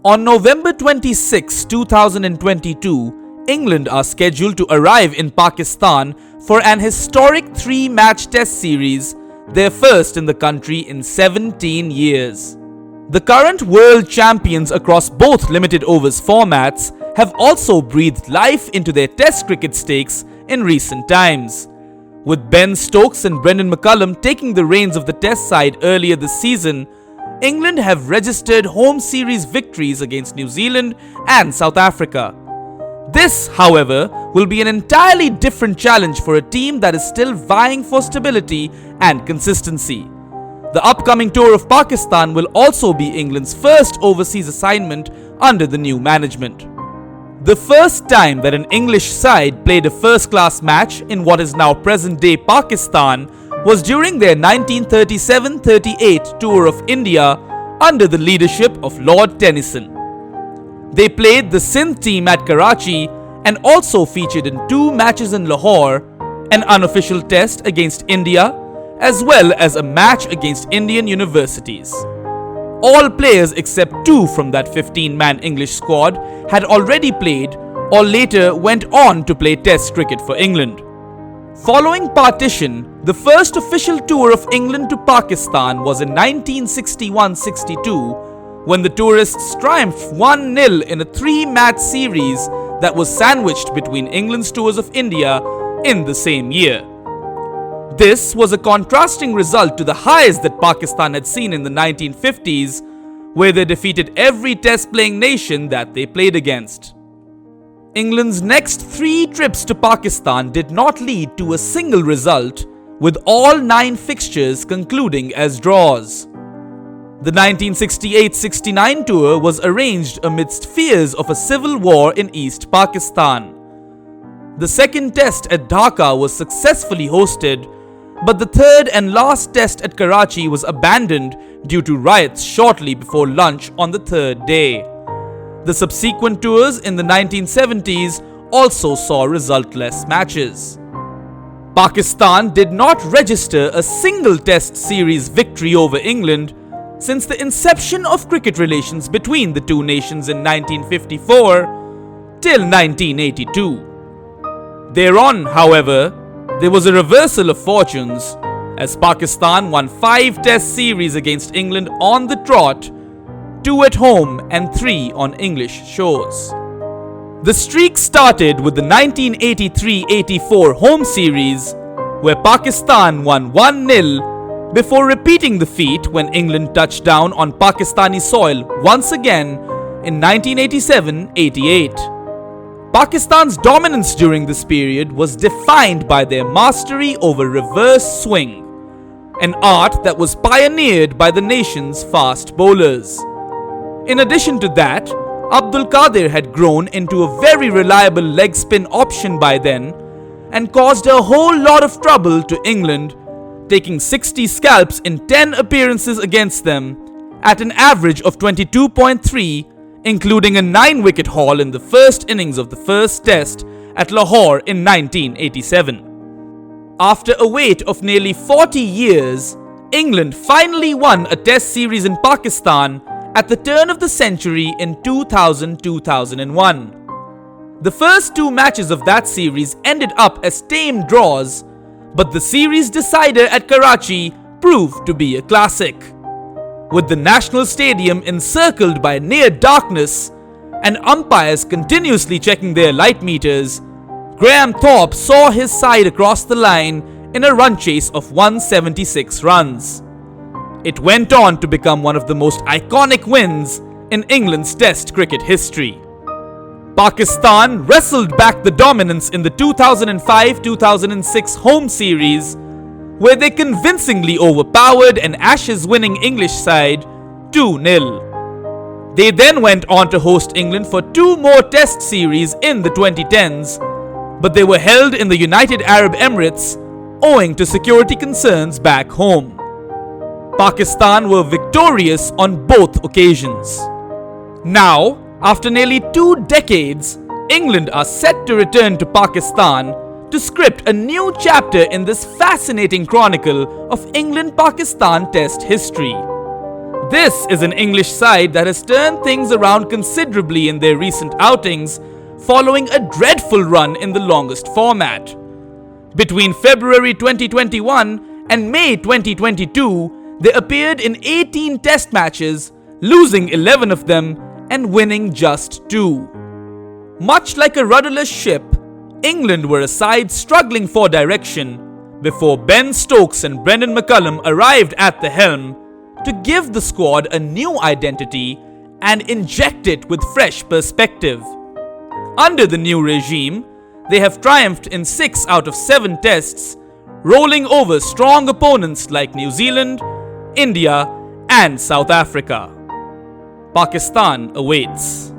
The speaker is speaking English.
On November 26, 2022, England are scheduled to arrive in Pakistan for an historic 3-match test series, their first in the country in 17 years. The current world champions across both limited overs formats have also breathed life into their test cricket stakes in recent times. With Ben Stokes and Brendan McCullum taking the reins of the test side earlier this season, England have registered home series victories against New Zealand and South Africa. This, however, will be an entirely different challenge for a team that is still vying for stability and consistency. The upcoming tour of Pakistan will also be England's first overseas assignment under the new management. The first time that an English side played a first-class match in what is now present-day Pakistan was during their 1937-38 tour of India under the leadership of Lord Tennyson. They played the Sindh team at Karachi and also featured in 2 matches in Lahore, an unofficial test against India, as well as a match against Indian universities. All players except 2 from that 15-man English squad had already played or later went on to play Test cricket for England. Following partition, the first official tour of England to Pakistan was in 1961-62 when the tourists triumphed 1-0 in a 3-match series that was sandwiched between England's tours of India in the same year. This was a contrasting result to the highs that Pakistan had seen in the 1950s, where they defeated every test-playing nation that they played against. England's next 3 trips to Pakistan did not lead to a single result, with all 9 fixtures concluding as draws. The 1968-69 tour was arranged amidst fears of a civil war in East Pakistan. The second test at Dhaka was successfully hosted, but the third and last test at Karachi was abandoned due to riots shortly before lunch on the third day. The subsequent tours in the 1970s also saw resultless matches. Pakistan did not register a single test series victory over England since the inception of cricket relations between the two nations in 1954 till 1982. Thereon, however, there was a reversal of fortunes as Pakistan won 5 test series against England on the trot, 2 at home and 3 on English shores. The streak started with the 1983-84 home series, where Pakistan won 1-0 before repeating the feat when England touched down on Pakistani soil once again in 1987-88. Pakistan's dominance during this period was defined by their mastery over reverse swing, an art that was pioneered by the nation's fast bowlers. In addition to that, Abdul Qadir had grown into a very reliable leg spin option by then and caused a whole lot of trouble to England, taking 60 scalps in 10 appearances against them at an average of 22.3, including a 9-wicket haul in the first innings of the first test at Lahore in 1987. After a wait of nearly 40 years, England finally won a test series in Pakistan at the turn of the century in 2000-2001. The first 2 matches of that series ended up as tame draws, but the series decider at Karachi proved to be a classic. With the National Stadium encircled by near darkness and umpires continuously checking their light meters, Graham Thorpe saw his side across the line in a run chase of 176 runs. It went on to become one of the most iconic wins in England's Test cricket history. Pakistan wrestled back the dominance in the 2005-2006 home series, where they convincingly overpowered an Ashes-winning English side 2-0. They then went on to host England for 2 more test series in the 2010s, but they were held in the United Arab Emirates owing to security concerns back home. Pakistan were victorious on both occasions. Now, after nearly 2 decades, England are set to return to Pakistan to script a new chapter in this fascinating chronicle of England-Pakistan Test history. This is an English side that has turned things around considerably in their recent outings, following a dreadful run in the longest format. Between February 2021 and May 2022, they appeared in 18 test matches, losing 11 of them and winning just 2. Much like a rudderless ship, England were a side struggling for direction before Ben Stokes and Brendan McCullum arrived at the helm to give the squad a new identity and inject it with fresh perspective. Under the new regime, they have triumphed in 6 out of 7 tests, rolling over strong opponents like New Zealand, India, and South Africa. Pakistan awaits.